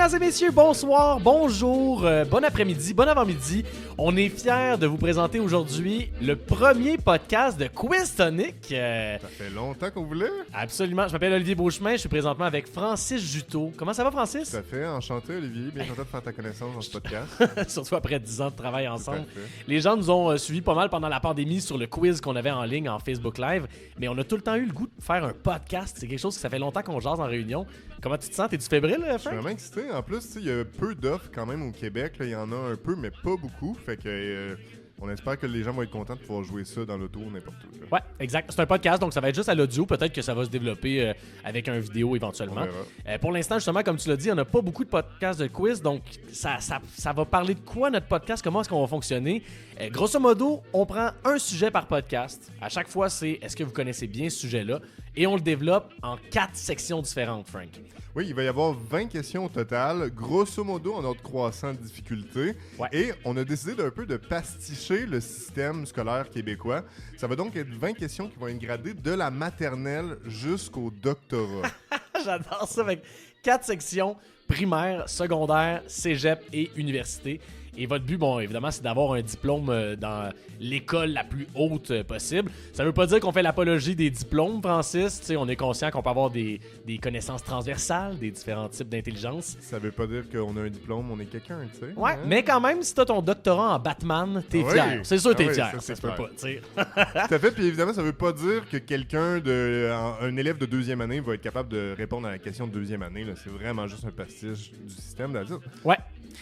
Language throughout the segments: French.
Mesdames et messieurs, bonsoir, bonjour, bon après-midi, bon avant-midi. On est fiers de vous présenter aujourd'hui le premier podcast de Quiz Tonic. Ça fait longtemps qu'on voulait. Absolument. Je m'appelle Olivier Beauchemin, je suis présentement avec Francis Juteau. Comment ça va, Francis? Ça fait enchanté, Olivier. Bien content de faire ta connaissance dans ce podcast. Surtout après 10 ans de travail ensemble. Les gens nous ont suivis pas mal pendant la pandémie sur le quiz qu'on avait en ligne en Facebook Live, mais on a tout le temps eu le goût de faire un podcast. C'est quelque chose que ça fait longtemps qu'on jase en réunion. Comment tu te sens? T'es-tu fébrile, Frank? Je suis vraiment excité. En plus, il y a peu d'offres quand même au Québec. Il y en a un peu, mais pas beaucoup. Fait que on espère que les gens vont être contents de pouvoir jouer ça dans l'auto ou n'importe où. Là. Ouais, exact. C'est un podcast, donc ça va être juste à l'audio. Peut-être que ça va se développer avec un vidéo éventuellement. Pour l'instant, justement, comme tu l'as dit, on n'a pas beaucoup de podcasts de quiz, donc ça va parler de quoi notre podcast? Comment est-ce qu'on va fonctionner? Grosso modo, on prend un sujet par podcast. À chaque fois, c'est est-ce que vous connaissez bien ce sujet-là? Et on le développe en 4 sections différentes, Frank. Oui, il va y avoir 20 questions au total, grosso modo en ordre croissant de difficulté. Ouais. Et on a décidé d'un peu de pasticher le système scolaire québécois. Ça va donc être 20 questions qui vont être gradées de la maternelle jusqu'au doctorat. J'adore ça, avec 4 sections, primaire, secondaire, cégep et université. Et votre but, bon, évidemment, c'est d'avoir un diplôme dans l'école la plus haute possible. Ça veut pas dire qu'on fait l'apologie des diplômes, Francis. T'sais, on est conscient qu'on peut avoir des connaissances transversales, des différents types d'intelligence. Ça veut pas dire qu'on a un diplôme, on est quelqu'un, tu sais. Ouais, mais quand même, si t'as ton doctorat en Batman, t'es fier. C'est sûr que t'es fier. Ça se peut pas, tu sais. Tout à fait, puis évidemment, ça veut pas dire que un élève de deuxième année va être capable de répondre à la question de deuxième année. Là. C'est vraiment juste un pastiche du système, là. Ouais.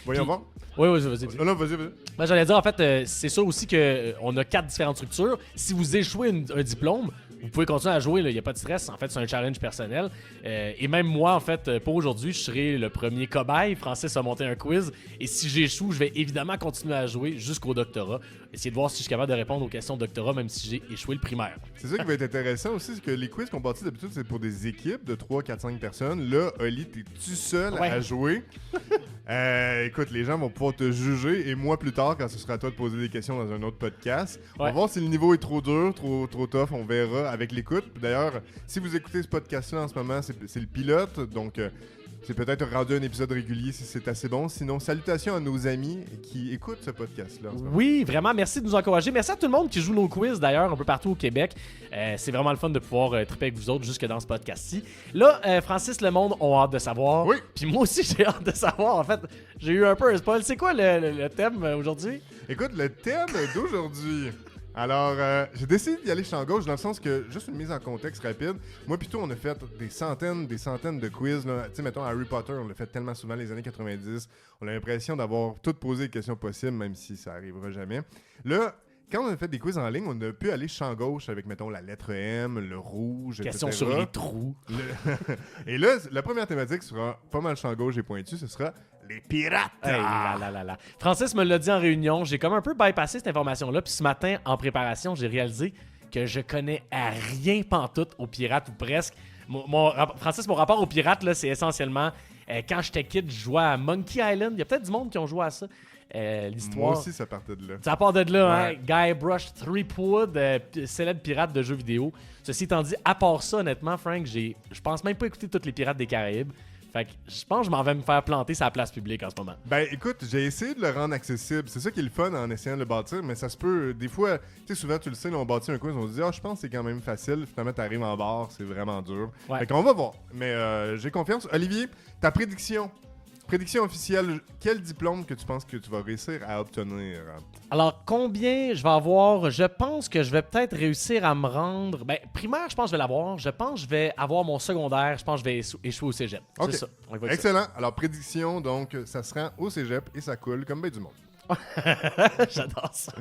Voyons voir. Oui, vas-y. Non, vas-y. Ben, j'allais dire, en fait, c'est sûr aussi qu'on a 4 différentes structures. Si vous échouez un diplôme, vous pouvez continuer à jouer, il n'y a pas de stress. En fait, c'est un challenge personnel. Et même moi, en fait, pour aujourd'hui, je serai le premier cobaye. Francis a monté un quiz. Et si j'échoue, je vais évidemment continuer à jouer jusqu'au doctorat. Essayer de voir si je suis capable de répondre aux questions de doctorat, même si j'ai échoué le primaire. C'est ça qui va être intéressant aussi, c'est que les quiz qu'on bâtit d'habitude, c'est pour des équipes de 3, 4, 5 personnes. Là, Oli, t'es tout seul à jouer. Écoute, les gens vont pouvoir te juger. Et moi, plus tard, quand ce sera à toi de poser des questions dans un autre podcast, on va voir si le niveau est trop dur, trop tough. On verra avec l'écoute. D'ailleurs, si vous écoutez ce podcast-là en ce moment, c'est le pilote. Donc, c'est peut-être rendu un épisode régulier si c'est assez bon. Sinon, salutations à nos amis qui écoutent ce podcast-là. Oui, vraiment, merci de nous encourager. Merci à tout le monde qui joue nos quiz, d'ailleurs, un peu partout au Québec. C'est vraiment le fun de pouvoir triper avec vous autres jusque dans ce podcast-ci. Là, Francis, le monde ont hâte de savoir. Oui. Puis moi aussi, j'ai hâte de savoir. En fait, j'ai eu un peu un spoil. C'est quoi le thème aujourd'hui? Écoute, le thème d'aujourd'hui... Alors, j'ai décidé d'y aller champ gauche dans le sens que, juste une mise en contexte rapide, moi plutôt on a fait des centaines de quiz. Tu sais, mettons Harry Potter, on l'a fait tellement souvent les années 90, on a l'impression d'avoir toutes posé les questions possibles, même si ça arrivera jamais. Là, quand on a fait des quiz en ligne, on a pu aller champ gauche avec, mettons, la lettre M, le rouge, Question etc. sur les trous. Et là, la première thématique sera pas mal champ gauche et pointu, ce sera les pirates. Hey, là. Francis me l'a dit en réunion, j'ai comme un peu bypassé cette information-là, puis ce matin, en préparation, j'ai réalisé que je connais à rien pantoute aux pirates, ou presque. Francis, mon rapport aux pirates, là, c'est essentiellement, quand j'étais kid, je jouais à Monkey Island. Il y a peut-être du monde qui ont joué à ça. L'histoire. Moi aussi, ça partait de là. Ça part de là, ouais. Hein? Guy Brush Threepwood, célèbre pirate de jeux vidéo. Ceci étant dit, à part ça, honnêtement, Frank, je pense même pas écouter tous les pirates des Caraïbes. Fait que je pense que je m'en vais me faire planter sur la place publique en ce moment. Ben écoute, j'ai essayé de le rendre accessible. C'est ça qui est le fun en essayant de le bâtir, mais ça se peut. Des fois, tu sais, souvent tu le sais, là, on bâtit un quiz, on se dit, je pense que c'est quand même facile. Finalement, t'arrives en barre, c'est vraiment dur. Ouais. Fait qu'on va voir. Mais j'ai confiance. Olivier, ta prédiction. Prédiction officielle, quel diplôme que tu penses que tu vas réussir à obtenir? Alors, combien je vais avoir? Je pense que je vais peut-être réussir à me rendre... Ben, primaire, je pense que je vais l'avoir. Je pense que je vais avoir mon secondaire. Je pense que je vais échouer au cégep. Okay. C'est ça. Excellent. Ça. Alors, prédiction, donc, ça se rend au cégep et ça coule comme ben du monde. J'adore ça.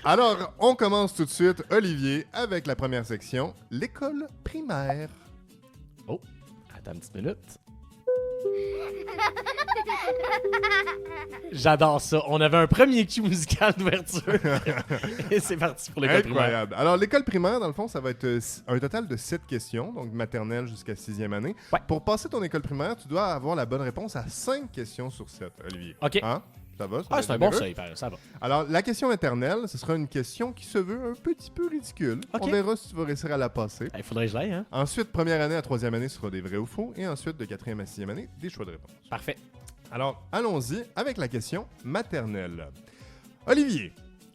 Alors, on commence tout de suite, Olivier, avec la première section, l'école primaire. Oh, attends une petite minute. J'adore ça. On avait un premier cue musical d'ouverture. Et c'est parti pour l'école primaire. Incroyable. Alors, l'école primaire, dans le fond, ça va être un total de 7 questions, donc maternelle jusqu'à 6e année. Ouais. Pour passer ton école primaire, tu dois avoir la bonne réponse à 5 questions sur 7, Olivier. OK. Hein? Ça va? C'est un bon seuil, ça va. Alors, la question maternelle, ce sera une question qui se veut un petit peu ridicule. Okay. On verra si tu vas réussir à la passer. Il faudrait que je l'aille, hein? Ensuite, première année à 3e année, ce sera des vrais ou faux. Et ensuite, de 4e à 6e année, des choix de réponse. Parfait. Alors, allons-y avec la question maternelle. Olivier,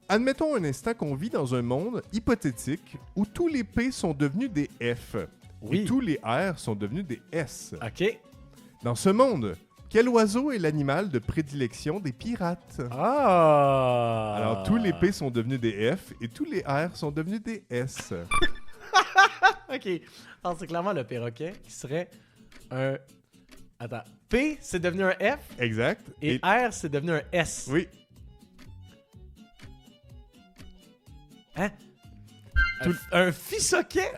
admettons un instant qu'on vit dans un monde hypothétique où tous les P sont devenus des F et tous les R sont devenus des S. OK. Dans ce monde, quel oiseau est l'animal de prédilection des pirates? Ah! Alors, tous les P sont devenus des F et tous les R sont devenus des S. OK. Alors, c'est clairement le perroquet qui serait un... Attends. P, c'est devenu un F. Exact. Et R, c'est devenu un S. Oui. Hein? Un fissoquet?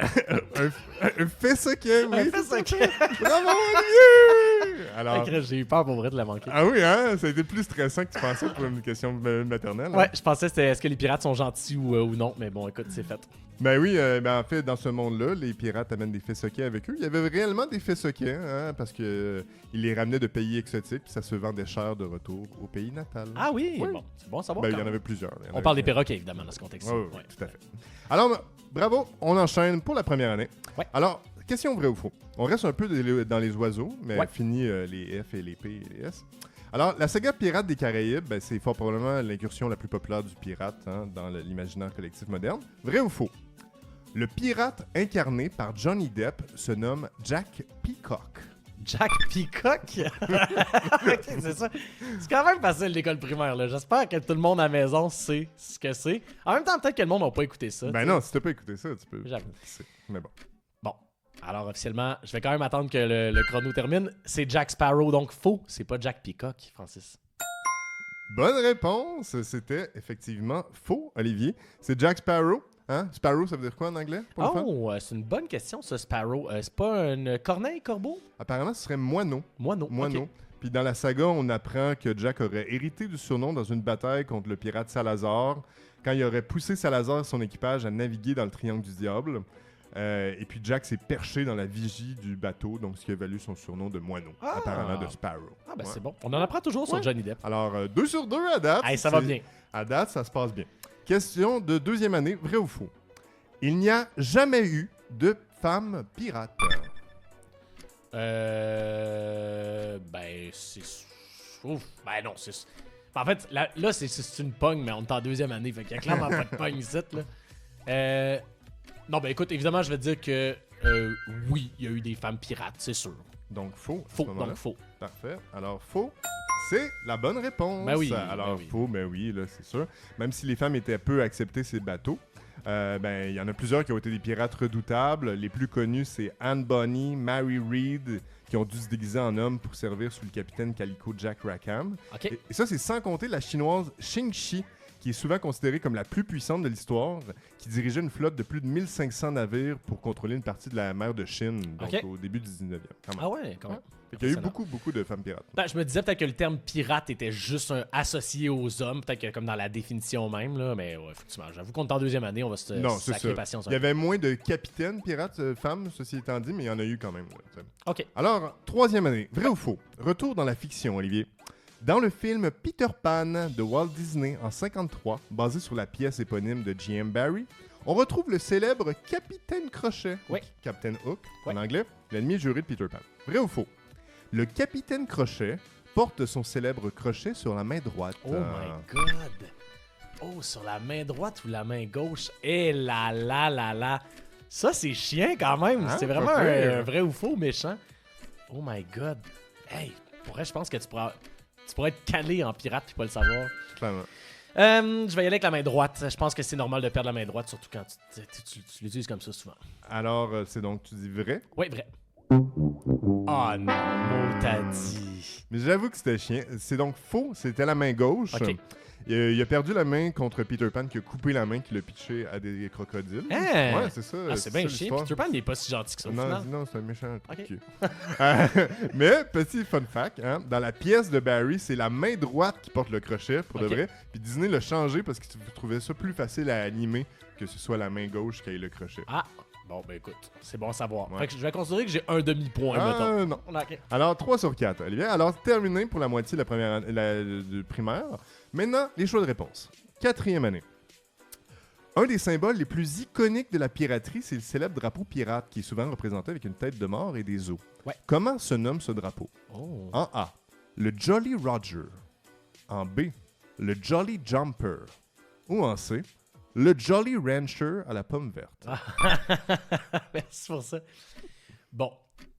un fessoquet, oui. Un fessoquet. Bravo, Olivier! Alors... J'ai eu peur pour vrai de la manquer. Ah oui, hein? Ça a été plus stressant que tu pensais pour une question maternelle. Ouais, je pensais que c'était est-ce que les pirates sont gentils ou non, mais bon, écoute, c'est fait. Ben oui, en fait, dans ce monde-là, les pirates amènent des fessoquets avec eux. Il y avait réellement des fessoquets, hein, parce que ils les ramenaient de pays exotiques, puis ça se vendait cher de retour au pays natal. Ah oui? Bon, c'est bon à savoir. Ben, il y en avait plusieurs. On parle des perroquets, évidemment, dans ce contexte-ci. Oui, tout à fait. Alors, bravo, on enchaîne pour la première année. Ouais. Alors, question vrai ou faux? On reste un peu dans les oiseaux, mais ouais. Fini les F et les P et les S. Alors, la saga Pirates des Caraïbes, ben, c'est fort probablement l'incursion la plus populaire du pirate dans l'imaginaire collectif moderne. Vrai ou faux? Le pirate incarné par Johnny Depp se nomme Jack Peacock. Jack Peacock? C'est ça. C'est quand même facile l'école primaire, là. J'espère que tout le monde à la maison sait ce que c'est. En même temps, peut-être que le monde n'a pas écouté ça. Ben non, si t'as pas écouté ça, tu peux. J'avoue. Mais bon. Bon. Alors, officiellement, je vais quand même attendre que le chrono termine. C'est Jack Sparrow, donc faux. C'est pas Jack Peacock, Francis. Bonne réponse. C'était effectivement faux, Olivier. C'est Jack Sparrow. Hein? Sparrow, ça veut dire quoi en anglais? C'est une bonne question, ça, Sparrow. C'est pas une corneille, corbeau? Apparemment, ce serait moineau. Moineau. Okay. Puis dans la saga, on apprend que Jack aurait hérité du surnom dans une bataille contre le pirate Salazar, quand il aurait poussé Salazar et son équipage à naviguer dans le triangle du diable. Et puis Jack s'est perché dans la vigie du bateau, donc ce qui a valu son surnom de moineau, apparemment de Sparrow. Ah ben c'est bon. On en apprend toujours sur Johnny Depp. Alors, 2 sur 2 à date. Hey, ça va bien. À date, ça se passe bien. Question de deuxième année, vrai ou faux? Il n'y a jamais eu de femme pirate. Ben, c'est... Ouf, ben non, c'est... En fait, là c'est une pogne, mais on est en deuxième année, fait qu'il y a clairement pas de pogne ici, là. Non, ben écoute, évidemment, je vais dire que oui, il y a eu des femmes pirates, c'est sûr. Donc faux. Faux, donc faux. Parfait. Alors faux, c'est la bonne réponse. Ben oui. Alors faux, ben oui, là, c'est sûr. Même si les femmes étaient peu acceptées ces bateaux, ben il y en a plusieurs qui ont été des pirates redoutables. Les plus connus, c'est Anne Bonny, Mary Read, qui ont dû se déguiser en homme pour servir sous le capitaine Calico Jack Rackham. Okay. Et ça, c'est sans compter la chinoise Xing Shi, qui est souvent considérée comme la plus puissante de l'histoire, qui dirigeait une flotte de plus de 1500 navires pour contrôler une partie de la mer de Chine, donc au début du 19e. Ah ouais, quand même. Il y a eu beaucoup de femmes pirates. Ben, je me disais peut-être que le terme pirate était juste associé aux hommes, peut-être que comme dans la définition même, là, mais ouais, effectivement, j'avoue qu'on est en deuxième année, on va se sacrer patience. Il y avait moins de capitaines pirates femmes, ceci étant dit, mais il y en a eu quand même. Là, OK. Alors, troisième année, vrai ou faux? Retour dans la fiction, Olivier. Dans le film Peter Pan de Walt Disney en 1953, basé sur la pièce éponyme de J.M. Barrie, on retrouve le célèbre Capitaine Crochet, Captain Hook en anglais, l'ennemi juré de Peter Pan. Vrai ou faux? Le Capitaine Crochet porte son célèbre crochet sur la main droite. Oh my God! Oh, sur la main droite ou la main gauche? Eh là! Ça, c'est chiant quand même. Hein? C'est vraiment un vrai ou faux méchant. Oh my God! Hey, pour vrai, je pense que tu pourrais être calé en pirate puis pas le savoir. Clairement. Je vais y aller avec la main droite. Je pense que c'est normal de perdre la main droite, surtout quand tu l'utilises comme ça souvent. Alors, c'est donc, tu dis vrai? Oui, vrai. Oh non, t'as dit. Mais j'avoue que c'était chiant. C'est donc faux, c'était la main gauche. OK. Il a perdu la main contre Peter Pan qui a coupé la main qui l'a pitché à des crocodiles. Hein? Ouais, c'est ça. Ah, c'est bien chiant. Peter Pan, il est pas si gentil que ça au final. Non, c'est un méchant truc. Okay. Mais, petit fun fact, hein, dans la pièce de Barry, c'est la main droite qui porte le crochet, pour de vrai. Puis Disney l'a changé parce qu'il trouvait ça plus facile à animer que ce soit la main gauche qui ait le crochet. Ah! Bon, ben écoute, c'est bon à savoir. Fait que je vais considérer que j'ai un demi-point, mettons. Non. Okay. Alors, 3 sur 4, Olivier. Alors, terminé pour la moitié de la première de primaire. Maintenant, les choix de réponse. Quatrième année. Un des symboles les plus iconiques de la piraterie, c'est le célèbre drapeau pirate, qui est souvent représenté avec une tête de mort et des os. Ouais. Comment se nomme ce drapeau? Oh. En A, le Jolly Roger. En B, le Jolly Jumper. Ou en C, le Jolly Rancher à la pomme verte. Merci pour ça. Bon,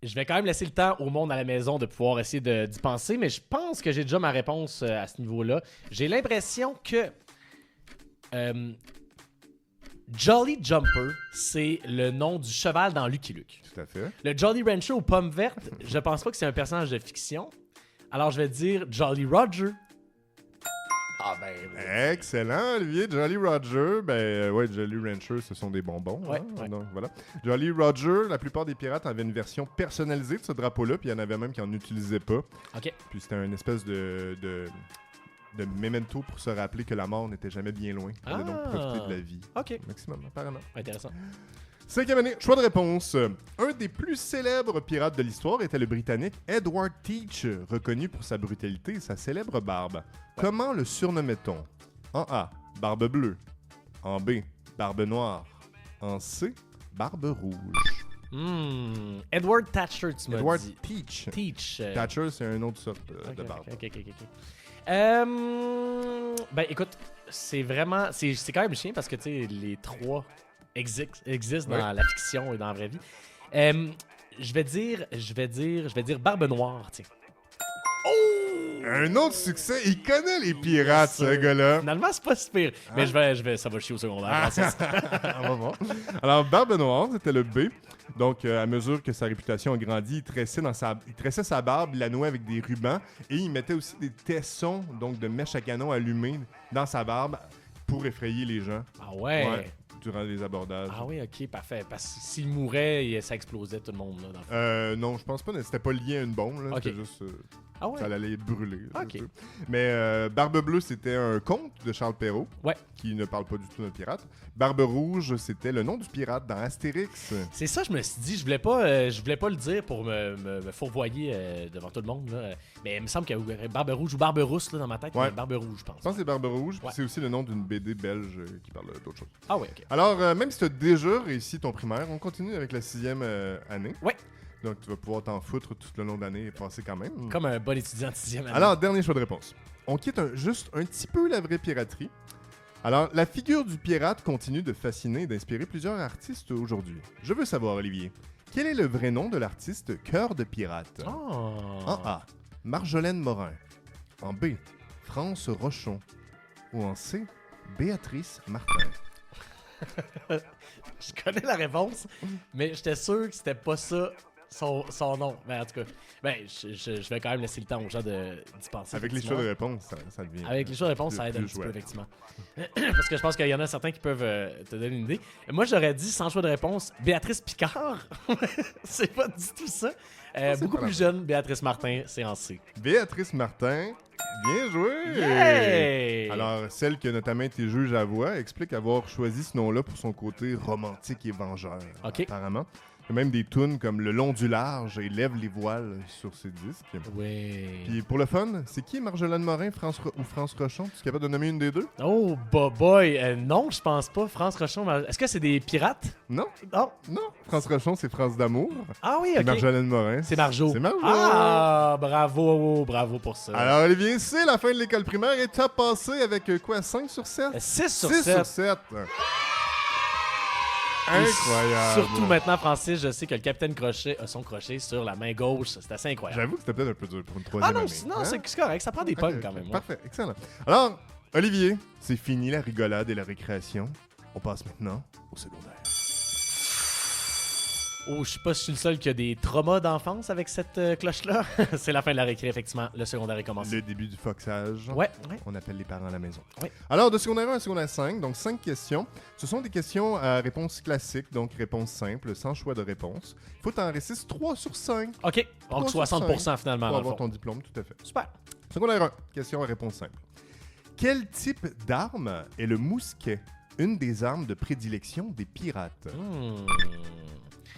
je vais quand même laisser le temps au monde à la maison de pouvoir essayer d'y penser, mais je pense que j'ai déjà ma réponse à ce niveau-là. J'ai l'impression que Jolly Jumper, c'est le nom du cheval dans Lucky Luke. Tout à fait. Le Jolly Rancher aux pommes vertes, je pense pas que c'est un personnage de fiction. Alors je vais dire Jolly Roger. Ah ben... Excellent, Olivier. Jolly Roger. Jolly Rancher, ce sont des bonbons. Ouais. Donc, voilà. Jolly Roger, la plupart des pirates avaient une version personnalisée de ce drapeau-là, puis il y en avait même qui n'en utilisaient pas. OK. Puis c'était une espèce de memento pour se rappeler que la mort n'était jamais bien loin. Il fallait donc profiter de la vie. OK. Maximum, apparemment. Intéressant. 5e année, choix de réponse. Un des plus célèbres pirates de l'histoire était le Britannique Edward Teach, reconnu pour sa brutalité et sa célèbre barbe. Comment le surnommait-on? En A, barbe bleue. En B, barbe noire. En C, barbe rouge. Edward Thatcher, tu m'as Edward dit. Teach. Teach. Thatcher, c'est une autre sorte de barbe. OK. Ben écoute, c'est vraiment... C'est quand même chiant parce que, tu sais, les trois existent dans la fiction et dans la vraie vie. Je vais dire Barbe Noire, tiens. Oh! Un autre succès, il connaît les pirates, ce gars-là. Finalement, c'est pas si pire. Mais ça va chier au secondaire. On va voir. Alors, Barbe Noire, c'était le B. Donc, à mesure que sa réputation a grandi, il tressait sa barbe, il la nouait avec des rubans et il mettait aussi des tessons, donc de mèches à canon allumées dans sa barbe pour effrayer les gens. Ah ouais? Durant les abordages. Ah oui, ok, parfait. Parce que s'il mourait, ça explosait tout le monde. Là, dans le non, je pense pas. C'était pas lié à une bombe. Là, C'était juste... Ah ouais? Ça allait brûler. Ok. Mais Barbe Bleue, c'était un conte de Charles Perrault. Ouais. Qui ne parle pas du tout d'un pirate. Barbe Rouge, c'était le nom du pirate dans Astérix. C'est ça, je me suis dit, je voulais pas le dire pour me fourvoyer devant tout le monde. Là. Mais il me semble qu'il y a Barbe Rouge ou Barbe Rousse là, dans ma tête. Ouais. Barbe Rouge, je pense. Je pense que c'est Barbe Rouge. Ouais. C'est aussi le nom d'une BD belge qui parle d'autre chose. Ah ouais, ok. Alors, même si tu as déjà réussi ton primaire, on continue avec la 6e année. Ouais. Donc, tu vas pouvoir t'en foutre tout le long de l'année et passer quand même. Comme un bon étudiant de 6e année. Alors, dernier choix de réponse. On quitte juste un petit peu la vraie piraterie. Alors, la figure du pirate continue de fasciner et d'inspirer plusieurs artistes aujourd'hui. Je veux savoir, Olivier, quel est le vrai nom de l'artiste Cœur de Pirate? Oh. En A, Marjolaine Morin. En B, France Rochon. Ou en C, Béatrice Martin. Je connais la réponse, mais j'étais sûr que c'était pas ça son nom. Mais en tout cas, je vais quand même laisser le temps aux gens d'y penser. Avec les choix de réponse, ça devient. Avec les choix de réponse, ça aide un petit peu, effectivement. Parce que je pense qu'il y en a certains qui peuvent te donner une idée. Moi, j'aurais dit, sans choix de réponse, Béatrice Picard. C'est pas du tout ça. Beaucoup plus jeune, Béatrice Martin, c'est en C. Béatrice Martin, bien joué! Yay! Alors, celle qui a notamment été juge à voix explique avoir choisi ce nom-là pour son côté romantique et vengeur, apparemment. Il y a même des tunes comme Le long du large et Lève les voiles sur ses disques. Oui. Puis pour le fun, c'est qui Marjolaine Morin ou France Rochon? Tu es capable de nommer une des deux? Oh, boy! Non, je pense pas. France Rochon, est-ce que c'est des pirates? Non. Non. Non. France Rochon, c'est France d'amour. Ah oui, Et ok. Marjolaine Morin. C'est Marjo. C'est Marjo. Ah, bravo pour ça. Alors, Olivier, c'est la fin de l'école primaire et t'as passé avec quoi? 5 sur 7? 6 sur 6 7. sur 7. Incroyable. Surtout maintenant, Francis, je sais que le capitaine Crochet a son crochet sur la main gauche. C'est assez incroyable. J'avoue que c'était peut-être un peu dur pour une troisième année. Non, c'est correct. Ça prend des pommes quand même. Ouais. Parfait, excellent. Alors, Olivier, c'est fini la rigolade et la récréation. On passe maintenant au secondaire. Oh, je sais pas si je suis le seul qui a des traumas d'enfance avec cette cloche-là. C'est la fin de la récré, effectivement. Le secondaire est commencé. Le début du foxage. Ouais. On appelle les parents à la maison. Ouais. Alors, de secondaire 1 à secondaire 5, donc 5 questions. Ce sont des questions à réponse classique, donc réponse simple, sans choix de réponse. Il faut t'en réussir 3 sur 5 OK. Donc 60% finalement. pour dans le avoir fond. ton diplôme, tout à fait. Super. Secondaire 1, question à réponse simple. Quel type d'arme est le mousquet, une des armes de prédilection des pirates?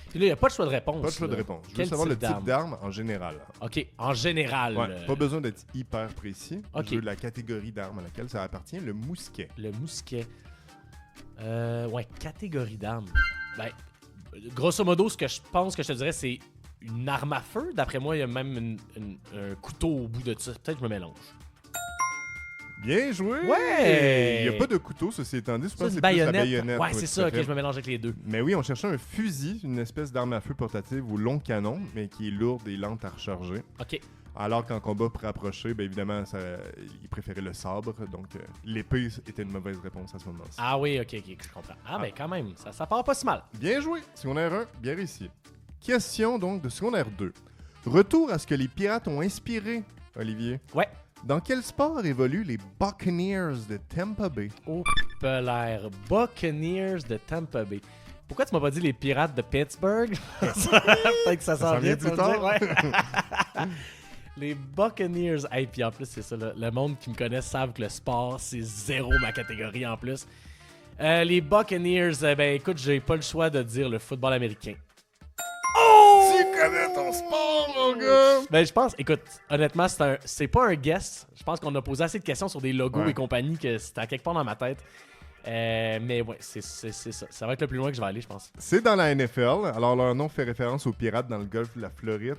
Puis là, il n'y a pas de choix de réponse. Pas de choix de réponse. Je veux savoir le type d'arme en général. OK, en général. Ouais, pas besoin d'être hyper précis. Ok. Je veux la catégorie d'arme à laquelle ça appartient, le mousquet. Le mousquet. Ouais, catégorie d'armes. Ben, grosso modo, ce que je pense que je te dirais, c'est une arme à feu. D'après moi, il y a même un couteau au bout de ça. Peut-être que je me mélange. Bien joué! Ouais! Il n'y a pas de couteau, ceci étant dit. Je pense que c'est baïonnette. plus la baïonnette. Ouais, c'est ça. Ok, je me mélange avec les deux. Mais oui, on cherchait un fusil, une espèce d'arme à feu portative ou long canon, mais qui est lourde et lente à recharger. Ok. Alors qu'en combat rapproché, bien évidemment, il préférait le sabre. Donc, l'épée était une mauvaise réponse à ce moment-ci. Ah oui, ok, je comprends. Ah, mais quand même, ça part pas si mal. Bien joué! Secondaire 1, bien réussi. Question donc de secondaire 2. Retour à ce que les pirates ont inspiré, Olivier. Ouais. Dans quel sport évoluent les Buccaneers de Tampa Bay? Oh, l'air. Buccaneers de Tampa Bay. Pourquoi tu m'as pas dit les pirates de Pittsburgh? Peut-être que ça s'en vient plus tard. Ouais. Les Buccaneers. Hey, puis en plus, c'est ça. Le monde qui me connaît savent que le sport, c'est zéro ma catégorie en plus. Les Buccaneers, ben écoute, j'ai pas le choix de dire le football américain. Oh! Tu connais ton sport, mon gars! Ben, je pense, écoute, honnêtement, c'est pas un guess. Je pense qu'on a posé assez de questions sur des logos et compagnie que c'était à quelque part dans ma tête. Mais ouais, c'est ça. Ça va être le plus loin que je vais aller, je pense. C'est dans la NFL. Alors, leur nom fait référence aux pirates dans le golfe de la Floride,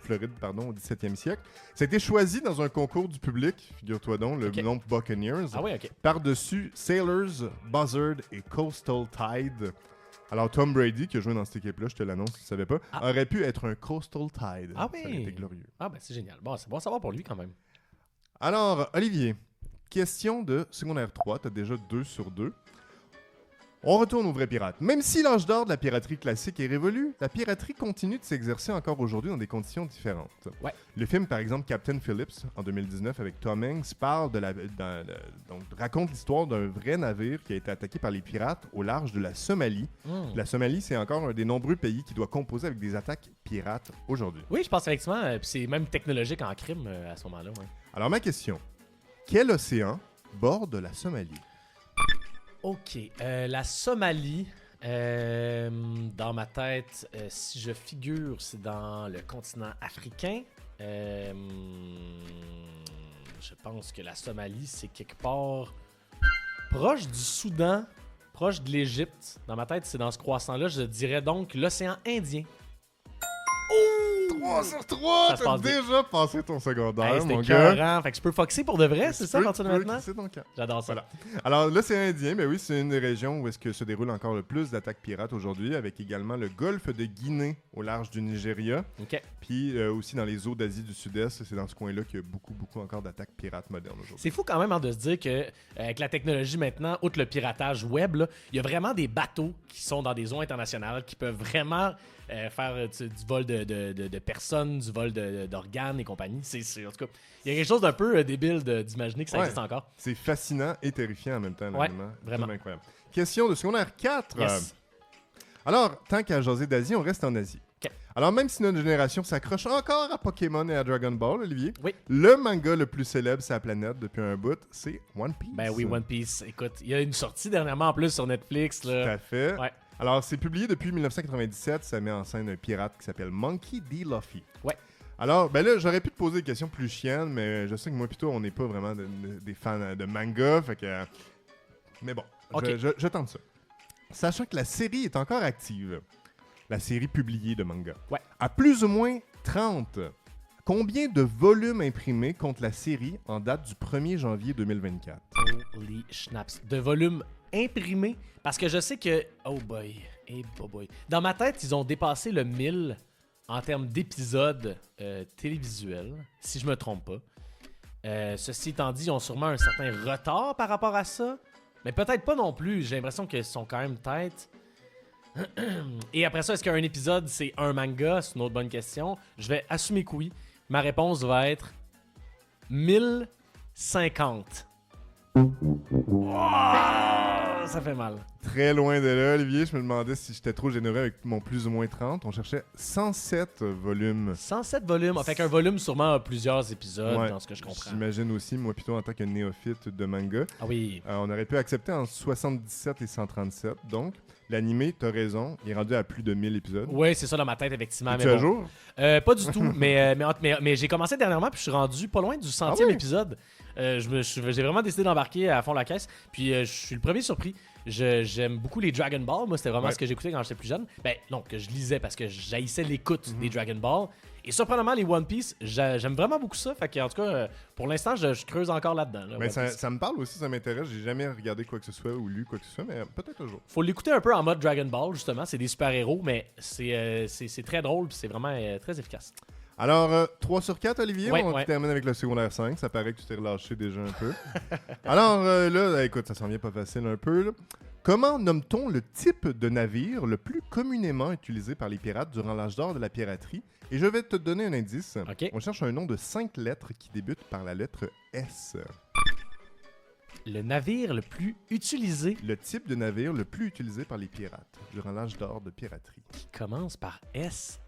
au 17e siècle. Ça a été choisi dans un concours du public, figure-toi donc, le nom Buccaneers. Ah oui, ok. Par-dessus Sailors, Buzzard et Coastal Tide. Alors, Tom Brady, qui a joué dans cette équipe-là, je te l'annonce si tu ne savais pas, aurait pu être un Coastal Tide. Ah oui. Ça aurait été glorieux. Ah ben, c'est génial. Bon, c'est bon à savoir pour lui quand même. Alors, Olivier, question de secondaire 3. Tu as déjà 2 sur 2. On retourne aux vrais pirates. Même si l'âge d'or de la piraterie classique est révolu, la piraterie continue de s'exercer encore aujourd'hui dans des conditions différentes. Ouais. Le film, par exemple, Captain Phillips, en 2019, avec Tom Hanks, parle donc, raconte l'histoire d'un vrai navire qui a été attaqué par les pirates au large de la Somalie. La Somalie, c'est encore un des nombreux pays qui doit composer avec des attaques pirates aujourd'hui. Oui, je pense effectivement. Puis c'est même technologique en crime à ce moment-là. Ouais. Alors, ma question. Quel océan borde la Somalie? Ok, la Somalie, dans ma tête, si je figure, c'est dans le continent africain. Je pense que la Somalie, c'est quelque part proche du Soudan, proche de l'Égypte. Dans ma tête, c'est dans ce croissant-là. Je dirais donc l'océan Indien. 3 sur 3! T'as déjà passé ton secondaire, mon gars. Fait que je peux foxer pour de vrai, c'est ça, à partir de maintenant? C'est ton cas. J'adore ça. Voilà. Alors, l'océan Indien, ben oui, c'est une des régions où est-ce que se déroule encore le plus d'attaques pirates aujourd'hui, avec également le golfe de Guinée au large du Nigeria. OK. Puis aussi dans les eaux d'Asie du Sud-Est, c'est dans ce coin-là qu'il y a beaucoup encore d'attaques pirates modernes aujourd'hui. C'est fou quand même de se dire qu'avec la technologie maintenant, outre le piratage web, il y a vraiment des bateaux qui sont dans des eaux internationales qui peuvent vraiment faire du vol de personnes, du vol d'organes et compagnie. En tout cas, il y a quelque chose d'un peu débile d'imaginer que ça existe encore. C'est fascinant et terrifiant en même temps. Ouais, vraiment. Incroyable. Question de secondaire 4. Yes. Alors, tant qu'à jaser d'Asie, on reste en Asie. Okay. Alors, même si notre génération s'accroche encore à Pokémon et à Dragon Ball, Olivier, oui. Le manga le plus célèbre sur la planète depuis un bout, c'est One Piece. Ben oui, One Piece. Écoute, il y a une sortie dernièrement en plus sur Netflix. Là. Tout à fait. Ouais. Alors, c'est publié depuis 1997. Ça met en scène un pirate qui s'appelle Monkey D. Luffy. Ouais. Alors, ben là, j'aurais pu te poser des questions plus chiennes, mais je sais que moi, plutôt, on n'est pas vraiment des fans de manga. Fait que... Mais bon, okay. je tente ça. Sachant que la série est encore active, la série publiée de manga, à plus ou moins 30, combien de volumes imprimés compte la série en date du 1er janvier 2024? Holy schnaps. De volumes imprimés? Parce que je sais que... Oh boy. Dans ma tête, ils ont dépassé le 1000 en termes d'épisodes télévisuels, si je me trompe pas. Ceci étant dit, ils ont sûrement un certain retard par rapport à ça. Mais peut-être pas non plus. J'ai l'impression qu'ils sont quand même tête. Et après ça, est-ce qu'un épisode, c'est un manga? C'est une autre bonne question. Je vais assumer que oui. Ma réponse va être 1050. Oh, ça fait mal. Très loin de là, Olivier. Je me demandais si j'étais trop généreux avec mon plus ou moins 30. On cherchait 107 volumes. 107 volumes. Fait qu'un volume sûrement a plusieurs épisodes, dans ce que je comprends. J'imagine aussi, moi plutôt en tant que néophyte de manga. Ah oui. On aurait pu accepter en 77 et 137. Donc, l'animé, t'as raison, il est rendu à plus de 1000 épisodes. Oui, c'est ça dans ma tête, effectivement. Es-tu à jour? Pas du tout, mais j'ai commencé dernièrement puis je suis rendu pas loin du 100e épisode. J'ai vraiment décidé d'embarquer à fond la caisse. Puis je suis le premier surpris. J'aime beaucoup les Dragon Ball. Moi, c'était vraiment ce que j'écoutais quand j'étais plus jeune. Ben, non, que je lisais parce que j'haïssais l'écoute des Dragon Ball. Et surprenamment, les One Piece, j'aime vraiment beaucoup ça. Fait que, en tout cas, pour l'instant, je creuse encore là-dedans. Là, mais ça me parle aussi, ça m'intéresse. J'ai jamais regardé quoi que ce soit ou lu quoi que ce soit, mais peut-être un jour. Faut l'écouter un peu en mode Dragon Ball, justement. C'est des super-héros, mais c'est très drôle puis c'est vraiment très efficace. Alors, 3 sur 4, Olivier, on termine avec le secondaire 5. Ça paraît que tu t'es relâché déjà un peu. Alors, là, écoute, ça s'en vient pas facile un peu, là. Comment nomme-t-on le type de navire le plus communément utilisé par les pirates durant l'âge d'or de la piraterie? Et je vais te donner un indice. Okay. On cherche un nom de 5 lettres qui débute par la lettre S. Le navire le plus utilisé. Le type de navire le plus utilisé par les pirates durant l'âge d'or de piraterie. Qui commence par S.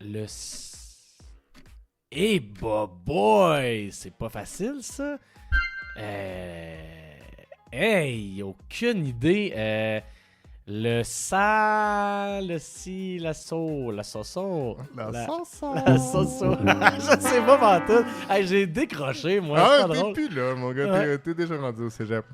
Eh boy! C'est pas facile, ça. Hey, aucune idée. La soso. La soso. La soso. Je sais pas pantoute. Hey, j'ai décroché, moi. Ah, t'es plus là, mon gars. T'es déjà rendu au cégep.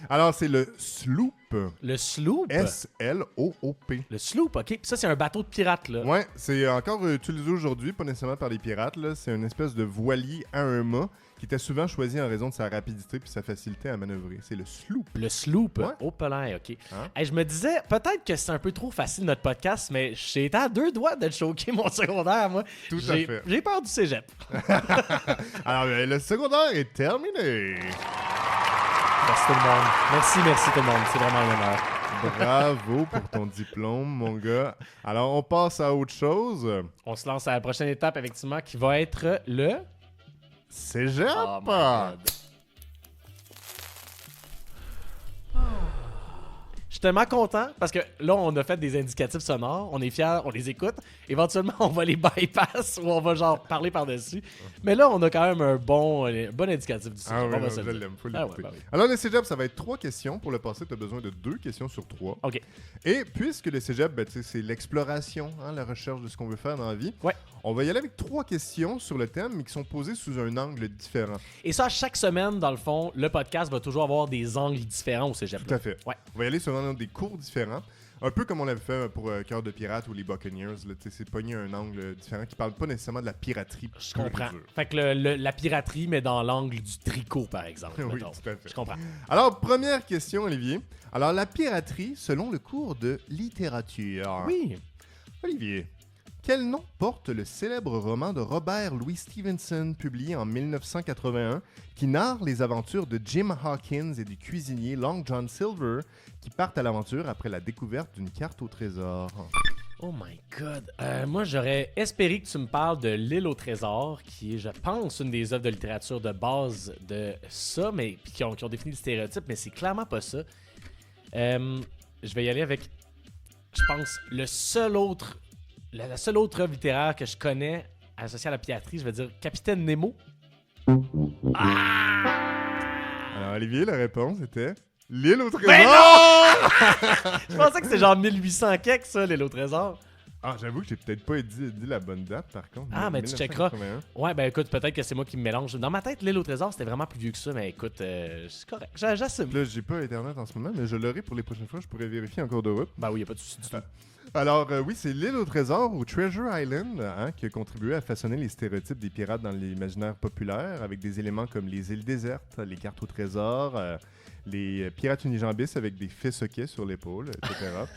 Alors, c'est le sloop. Le sloop? S-L-O-O-P. Le sloop, OK. Puis ça, c'est un bateau de pirates, là. Ouais, c'est encore utilisé aujourd'hui, pas nécessairement par les pirates, là. C'est une espèce de voilier à un mât qui était souvent choisi en raison de sa rapidité puis sa facilité à manœuvrer. C'est le sloop. Le sloop? Ouais. Oh, pelin, OK. Hein? Hey, je me disais, peut-être que c'est un peu trop facile, notre podcast, mais j'ai été à 2 doigts de choquer mon secondaire, moi. Tout à fait. J'ai peur du cégep. Alors, le secondaire est terminé. Merci tout le monde. Merci tout le monde. C'est vraiment un honneur. Bravo pour ton diplôme, mon gars. Alors, on passe à autre chose. On se lance à la prochaine étape, effectivement, qui va être le... Cégep! Oh my God. Je suis tellement content parce que là, on a fait des indicatifs sonores, on est fiers, on les écoute. Éventuellement, on va les bypass ou on va genre parler par-dessus. Mais là, on a quand même un bon indicatif du cégep. Ah oui, je l'aime, faut l'écouter. Oui. Alors, le cégep, ça va être 3 questions. Pour le passer, tu as besoin de 2 questions sur 3. OK. Et puisque le cégep, c'est l'exploration, la recherche de ce qu'on veut faire dans la vie, on va y aller avec 3 questions sur le thème, mais qui sont posées sous un angle différent. Et ça, chaque semaine, dans le fond, le podcast va toujours avoir des angles différents au cégep. Tout à fait. Ouais. On va y aller sur des cours différents. Un peu comme on l'avait fait pour Cœur de pirate ou les Buccaneers. C'est pogné un angle différent qui parle pas nécessairement de la piraterie. Je comprends. Fait que la piraterie, mais dans l'angle du tricot, par exemple. Oui, tout à fait. Je comprends. Alors, première question, Olivier. Alors, la piraterie selon le cours de littérature. Oui. Olivier, quel nom porte le célèbre roman de Robert Louis Stevenson, publié en 1981, qui narre les aventures de Jim Hawkins et du cuisinier Long John Silver, qui partent à l'aventure après la découverte d'une carte au trésor? Oh my God. Moi, j'aurais espéré que tu me parles de L'île au trésor, qui est, je pense, une des œuvres de littérature de base de ça, mais puis qui ont défini le stéréotype, mais c'est clairement pas ça. Je vais y aller avec, je pense, la seule autre œuvre littéraire que je connais associée à la piraterie, je vais dire Capitaine Nemo. Alors, Olivier, la réponse était L'île au trésor! Mais non! Je pensais que c'était genre 1800 quelque, ça, L'île au trésor. Ah, j'avoue que j'ai peut-être pas dit la bonne date, par contre. Ah, mais tu checkeras. 1981. Ouais, ben écoute, peut-être que c'est moi qui me mélange. Dans ma tête, L'île au trésor, c'était vraiment plus vieux que ça, mais écoute, c'est correct. J'assume. Là, j'ai pas Internet en ce moment, mais je l'aurai pour les prochaines fois. Je pourrais vérifier en cours de route. Ben oui, y a pas de souci du tout. Alors, oui, c'est L'île au trésor ou Treasure Island qui a contribué à façonner les stéréotypes des pirates dans l'imaginaire populaire avec des éléments comme les îles désertes, les cartes au trésor, les pirates unijambistes avec des fils hoquets sur l'épaule, etc.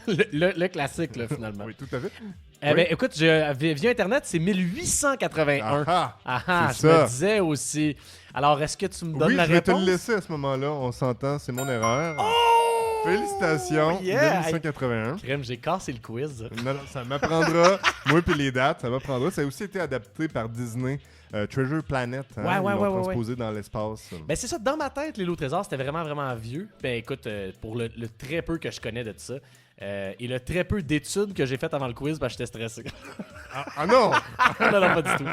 le classique, là, finalement. Oui, tout à fait. Ben écoute, via Internet, c'est 1881. C'est je ça. me disais aussi. Alors, est-ce que tu me donnes Oui, la je vais te réponse? le laisser à ce moment-là. On s'entend, c'est mon erreur. Oh! Félicitations, Yeah! 1881. Crème, j'ai cassé le quiz. Non, ça m'apprendra. Moi puis les dates, ça m'apprendra. Ça a aussi été adapté par Disney. Treasure Planet. Ouais, ils l'ont ouais. transposé dans l'espace. Ben c'est ça, dans ma tête, L'île au trésor, c'était vraiment, vraiment vieux. Ben écoute, pour le très peu que je connais de ça, et le très peu d'études que j'ai faites avant le quiz, ben j'étais stressé. Ah non! non, pas du tout.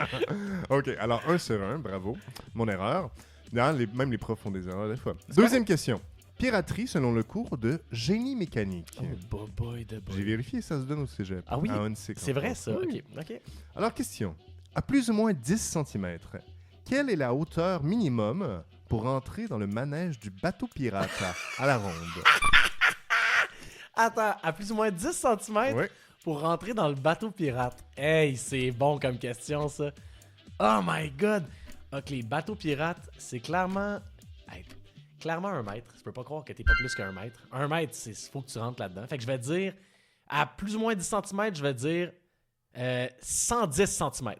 OK, alors 1 sur 1, bravo. Mon erreur. Non, même les profs font des erreurs des fois. Deuxième question. Piraterie selon le cours de génie mécanique. Oh, boy. J'ai vérifié, ça se donne au cégep. Ah oui? À Huntsic, C'est vrai, ça? Oui. OK. Alors, question. À plus ou moins 10 cm, quelle est la hauteur minimum pour entrer dans le manège du bateau pirate à la ronde? Attends, à plus ou moins 10 cm Ouais. pour rentrer dans le bateau pirate. Hey, c'est bon comme question, ça. Oh my God! Ok, les bateaux pirates, c'est clairement... Hey, clairement 1 mètre. Je peux pas croire que t'es pas plus qu'1 mètre. 1 mètre, il faut que tu rentres là-dedans. Fait que je vais dire, à plus ou moins 10 cm, je vais dire 110 cm.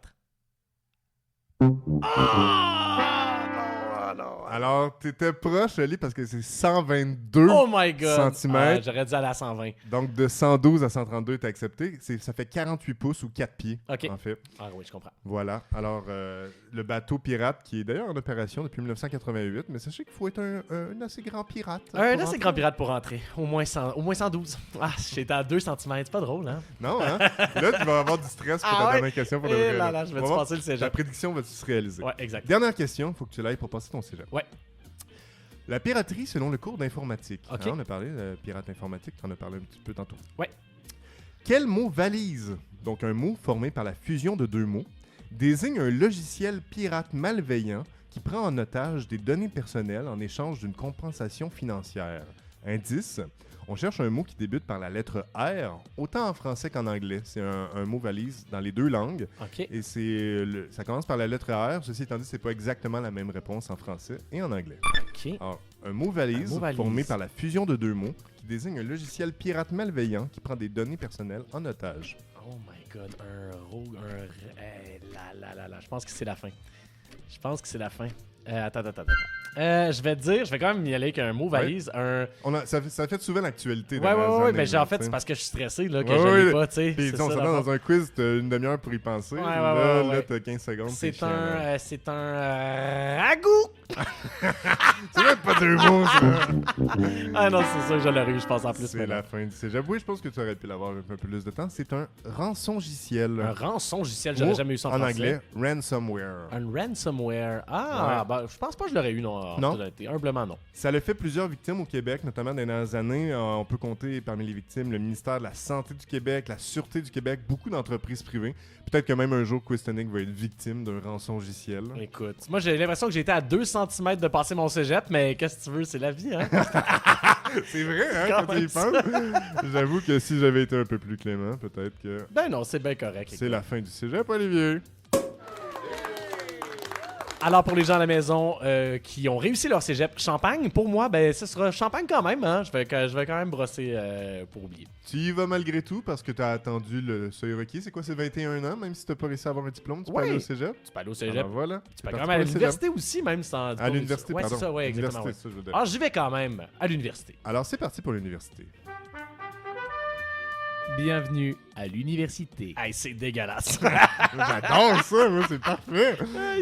Alors, t'étais proche, Ali, parce que c'est 122 Oh my God! centimètres. J'aurais dû aller à 120. Donc, de 112 à 132 est accepté. Ça fait 48 pouces ou 4 pieds, Ok. en fait. Ah oui, je comprends. Voilà. Alors, le bateau pirate, qui est d'ailleurs en opération depuis 1988, mais sachez qu'il faut être un assez grand pirate. Un pour assez rentrer. grand pirate pour rentrer. Au moins 112. Ah, j'étais à 2 cm. C'est pas drôle, hein? Non, hein? Là, tu vas avoir du stress pour Ah ta ouais? dernière question. Pour le Eh vrai, là là, je vais On va te voir passer le Ta cégep. prédiction va-tu se réaliser? Ouais, exact. Dernière question, il faut que tu l'ailles pour passer ton cégep. Ouais. La piraterie selon le cours d'informatique. Ok. Hein, on a parlé de pirate informatique, tu en as parlé un petit peu tantôt. Ouais. Quel mot valise, donc un mot formé par la fusion de 2 mots, désigne un logiciel pirate malveillant qui prend en otage des données personnelles en échange d'une compensation financière? Indice, on cherche un mot qui débute par la lettre R, autant en français qu'en anglais. C'est un mot valise dans les 2 langues. OK. Et ça commence par la lettre R. Ceci étant dit, c'est pas exactement la même réponse en français et en anglais. OK. Alors, un mot valise, Un mot valise. formé par la fusion de 2 mots qui désigne un logiciel pirate malveillant qui prend des données personnelles en otage. Oh my God. Un rogue. Là. Je pense que c'est la fin. Attends. Je vais quand même y aller avec un mot valise. Ça fait souvent l'actualité. Ouais, mais en fait, c'est parce que je suis stressé là, que je l'ai pas, tu sais. Puis C'est on ça, s'entend dans dans un quiz, t'as une demi-heure pour y penser. Ouais, Là, ouais. t'as 15 secondes. C'est chiant, là. c'est un ragoût. C'est même pas 2 mots, ça. Ah non, c'est ça que je l'aurais eu, je pense, en plus. C'est la fin du cégep. Oui, je pense que tu aurais pu l'avoir avec un peu plus de temps. C'est un rançongiciel. Un rançongiciel, j'aurais jamais eu ça en En français. anglais, ransomware. Un ransomware. Ah, Ouais. ben, je pense pas que je l'aurais eu, non. En Non. totalité. Humblement, non. Ça a fait plusieurs victimes au Québec, notamment dans les dernières années. On peut compter parmi les victimes le ministère de la Santé du Québec, la Sûreté du Québec, beaucoup d'entreprises privées. Peut-être que même un jour, Quistonic va être victime d'un rançongiciel. Écoute, moi j'ai l'impression que j'étais à 2 cm de passer mon cégep, mais qu'est-ce que tu veux, c'est la vie, hein? C'est vrai, hein, quand tu y penses. J'avoue que si j'avais été un peu plus clément, peut-être que Ben non, c'est bien correct. c'est la fin du cégep, Olivier. Alors pour les gens à la maison qui ont réussi leur cégep Champagne, pour moi, ben ce sera Champagne quand même, hein? Je vais quand même brosser pour oublier. Tu y vas malgré tout parce que tu as attendu le seuil requis. C'est quoi, c'est 21 ans, même si tu pas réussi à avoir un diplôme, tu peux Ouais. aller au cégep? Tu peux aller au cégep. Alors voilà. Tu peux quand même aller à l'université aussi, même sans... À l'université, ouais, pardon. c'est ça, ouais, exactement. Université, Ouais. ça, je veux dire. Alors j'y vais quand même à l'université. Alors c'est parti pour l'université. Bienvenue à l'université. Hey, c'est dégueulasse. J'adore ça, moi, c'est parfait.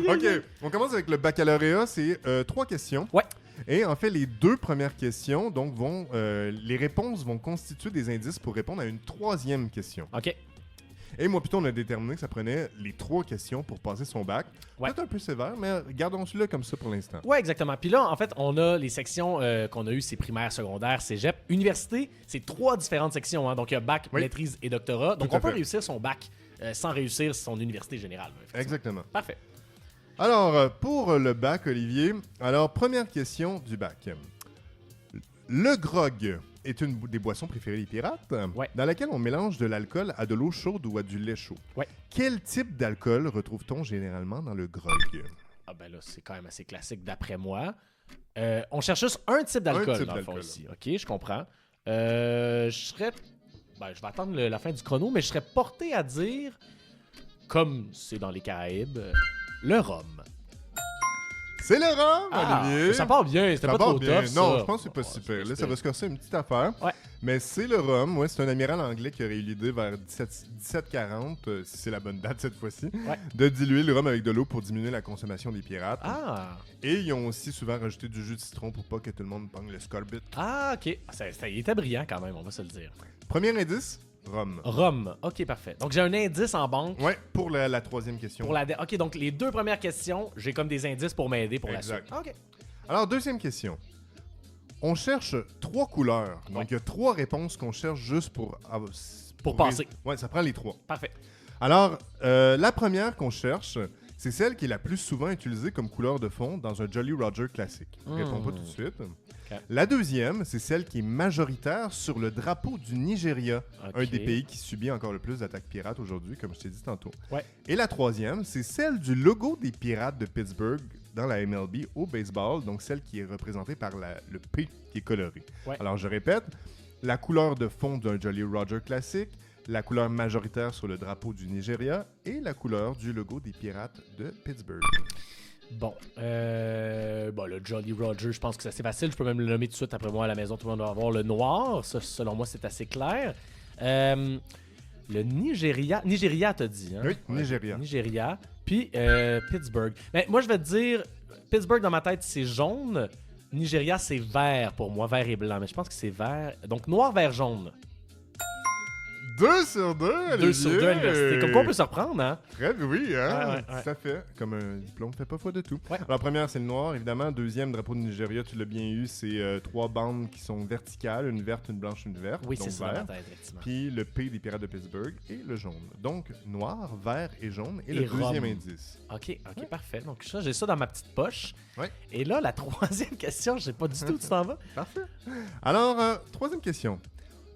OK, on commence avec le baccalauréat, c'est 3 questions. Ouais. Et en fait, les 2 premières questions, donc, les réponses vont constituer des indices pour répondre à une 3e question. OK. Et moi, plutôt, on a déterminé que ça prenait les 3 questions pour passer son bac. Ouais. Peut-être un peu sévère, mais gardons-le comme ça pour l'instant. Ouais, exactement. Puis là, en fait, on a les sections qu'on a eues, c'est primaire, secondaire, cégep. Université, c'est 3 différentes sections. Hein. Donc, il y a bac, Oui. maîtrise et doctorat. Donc, Tout à on peut fait. réussir son bac sans réussir son université générale. Effectivement. Exactement. Parfait. Alors, pour le bac, Olivier, alors, première question du bac. Le grog est une des boissons préférées des pirates, Ouais. dans laquelle on mélange de l'alcool à de l'eau chaude ou à du lait chaud. Ouais. Quel type d'alcool retrouve-t-on généralement dans le grog? Ah ben là, c'est quand même assez classique d'après moi. On cherche juste un type d'alcool type dans le fond d'alcool. ici. OK, je comprends. Je serais... Ben, je vais attendre la fin du chrono, mais je serais porté à dire, comme c'est dans les Caraïbes, le rhum. C'est le rhum, Olivier! Ça part bien, c'était Ça pas part trop bien. tough, ça. Non, je pense que c'est pas Oh, super. Là, c'est ça va se corser une petite affaire. Ouais. Mais c'est le rhum, ouais. C'est un amiral anglais qui aurait eu l'idée vers 1740, si c'est la bonne date cette fois-ci, Ouais. de diluer le rhum avec de l'eau pour diminuer la consommation des pirates. Ah! Et ils ont aussi souvent rajouté du jus de citron pour pas que tout le monde pogne le scorbut. Ah, OK. Il était brillant quand même, on va se le dire. Premier indice, rhum. Rhum. OK, parfait. Donc, j'ai un indice en banque. Ouais, pour la 3e question. OK, donc les 2 premières questions, j'ai comme des indices pour m'aider pour Exact. la suite. OK. Alors, 2e question. On cherche 3 couleurs. Donc, Ouais. il y a 3 réponses qu'on cherche juste pour Pour passer. Ouais, ça prend les 3. Parfait. Alors, la première qu'on cherche, C'est celle qui est la plus souvent utilisée comme couleur de fond dans un Jolly Roger classique. Réponds pas tout de suite. Okay. La deuxième, c'est celle qui est majoritaire sur le drapeau du Nigeria, Okay. un des pays qui subit encore le plus d'attaques pirates aujourd'hui, comme je t'ai dit tantôt. Ouais. Et la troisième, c'est celle du logo des Pirates de Pittsburgh dans la MLB au baseball, donc celle qui est représentée par le P qui est coloré. Ouais. Alors je répète, la couleur de fond d'un Jolly Roger classique, la couleur majoritaire sur le drapeau du Nigeria et la couleur du logo des Pirates de Pittsburgh. Bon, le Jolly Roger, je pense que c'est assez facile. Je peux même le nommer tout de suite après moi à la maison. Tout le monde doit avoir le noir. Ça, selon moi, c'est assez clair. Le Nigeria, t'as dit, hein? Oui, Nigeria. Nigeria. Puis Pittsburgh. Mais moi, je vais te dire, Pittsburgh, dans ma tête, c'est jaune. Nigeria, c'est vert pour moi. Vert et blanc. Mais je pense que c'est vert. Donc, noir, vert, jaune. 2 sur 2, Olivier! 2 sur 2 à l'université. Comme quoi, on peut se reprendre, hein? Très oui, hein? Ouais. Tout à fait. Comme un diplôme fait pas foi de tout. Ouais. Alors, la première, c'est le noir, évidemment. Deuxième, drapeau du Nigeria, tu l'as bien eu, c'est 3 bandes qui sont verticales, une verte, une blanche, une verte. Oui, donc c'est ça, dans vert. ma tête, effectivement. Puis le P des Pirates de Pittsburgh et le jaune. Donc, noir, vert et jaune. Et le Rome. deuxième indice. OK, parfait. Donc, ça, j'ai ça dans ma petite poche. Ouais. Et là, la troisième question, je sais pas du tout où tu t'en vas. Parfait. Alors, troisième question.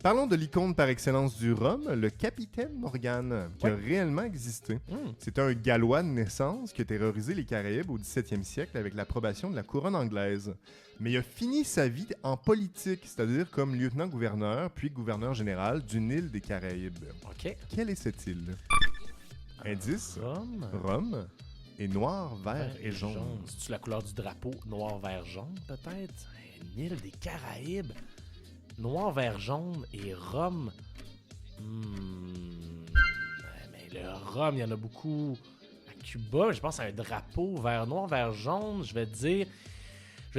Parlons de l'icône par excellence du rhum, le Capitaine Morgan, qui a réellement existé. C'était un Gallois de naissance qui a terrorisé les Caraïbes au 17e siècle avec l'approbation de la couronne anglaise. Mais il a fini sa vie en politique, c'est-à-dire comme lieutenant-gouverneur, puis gouverneur général d'une île des Caraïbes. OK. Quelle est cette île? Indice, Rome. rhum et noir, vert et jaune. C'est-tu la couleur du drapeau? Noir, vert, jaune, peut-être? Une île des Caraïbes. Noir, vert, jaune et rhum. Mais le rhum, il y en a beaucoup à Cuba. Je pense à un drapeau vert, noir, vert, jaune. Je vais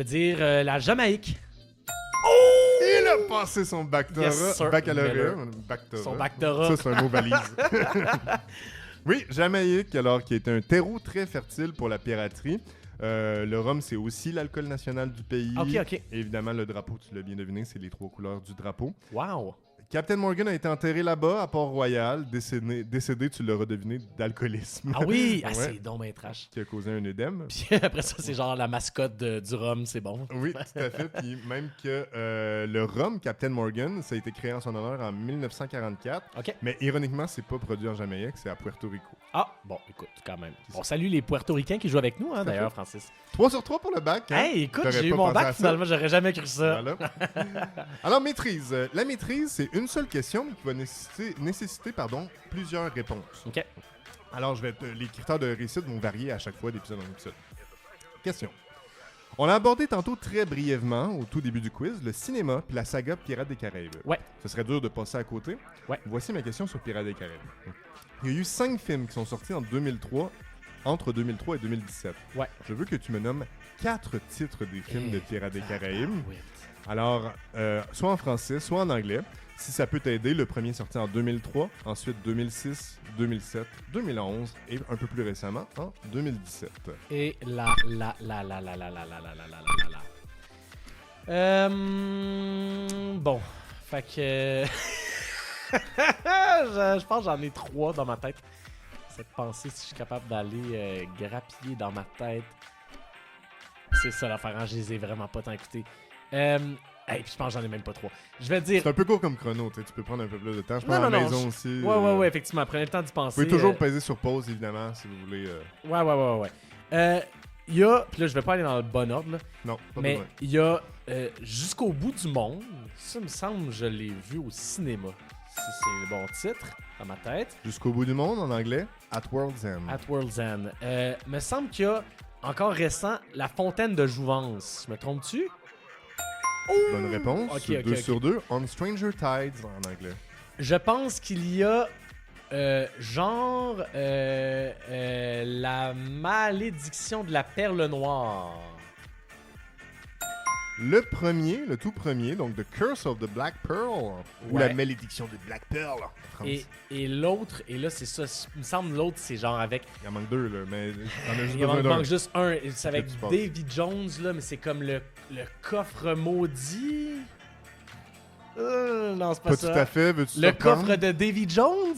dire la Jamaïque. Il a passé son Yes, sir. baccalauréat. Son doctorat. Ça, c'est un mot valise. Oui, Jamaïque, alors qui est un terreau très fertile pour la piraterie. Le rhum, c'est aussi l'alcool national du pays. OK. Et évidemment, le drapeau, tu l'as bien deviné, c'est les 3 couleurs du drapeau. Wow. Captain Morgan a été enterré là-bas, à Port-Royal, décédé, tu l'auras deviné, d'alcoolisme. Ah oui! Ah, Ouais. c'est donc ben trash. Qui a causé un œdème. Puis après ça, c'est genre la mascotte du rhum, c'est bon. Oui, tout à fait. Puis même que le rhum Captain Morgan, ça a été créé en son honneur en 1944. OK. Mais ironiquement, c'est pas produit en Jamaïque, c'est à Puerto Rico. Ah, bon, écoute, quand même. On salue les Puertoricains qui jouent avec nous, hein, d'ailleurs, Francis. 3 sur 3 pour le bac. Hein? Hey, écoute, T'aurais j'ai eu pas mon pensé à bac, ça? finalement, j'aurais jamais cru ça. Voilà. Alors, maîtrise. La maîtrise, c'est une seule question mais qui va nécessiter plusieurs réponses. OK. Alors, les critères de réussite vont varier à chaque fois d'épisode en épisode. Question. On l'a abordé tantôt très brièvement, au tout début du quiz, le cinéma puis la saga Pirates des Caraïbes. Ouais. Ce serait dur de passer à côté. Ouais. Voici ma question sur Pirates des Caraïbes. Il y a eu 5 films qui sont sortis entre 2003 et 2017. Ouais. Je veux que tu me nommes 4 titres des films de Pirates des Caraïbes. Oui. Alors, soit en français, soit en anglais. Si ça peut t'aider, le premier est sorti en 2003, ensuite 2006, 2007, 2011 et un peu plus récemment en 2017. Et bon, fait que... je pense que j'en ai 3 dans ma tête. Cette pensée, si je suis capable d'aller grappiller dans ma tête. C'est ça l'affaire, hein, je les ai vraiment pas tant écoutés. Puis je pense que j'en ai même pas 3. Je vais dire... C'est un peu court comme chrono, tu peux prendre un peu plus de temps. Je pense à la maison aussi. Ouais, effectivement, prenez le temps d'y penser. Vous pouvez toujours peser sur pause, évidemment, si vous voulez. Ouais. Il y a, puis là je vais pas aller dans le bon ordre, là, Non, pas mais besoin. il y a Jusqu'au bout du monde. Ça me semble je l'ai vu au cinéma. Si c'est le bon titre dans ma tête. Jusqu'au bout du monde, en anglais, At World's End. At World's End. Me semble qu'il y a, encore récent, La Fontaine de Jouvence. Me trompes-tu? Bonne réponse. Ok, 2 ok. sur 2. On Stranger Tides, en anglais. Je pense qu'il y a La Malédiction de la Perle Noire. Le tout premier, donc The Curse of the Black Pearl, ou Ouais. La Malédiction de Black Pearl, en français. Et l'autre, et là c'est ça, il me semble l'autre c'est genre avec... Il en manque 2, là, mais t'en as juste Il besoin d'un. manque juste un, et c'est avec Qu'est-ce que tu penses? Davy Jones là, mais c'est comme le coffre maudit. Non, c'est pas Pas ça. tout à fait, veux-tu Le surprendre? coffre de Davy Jones?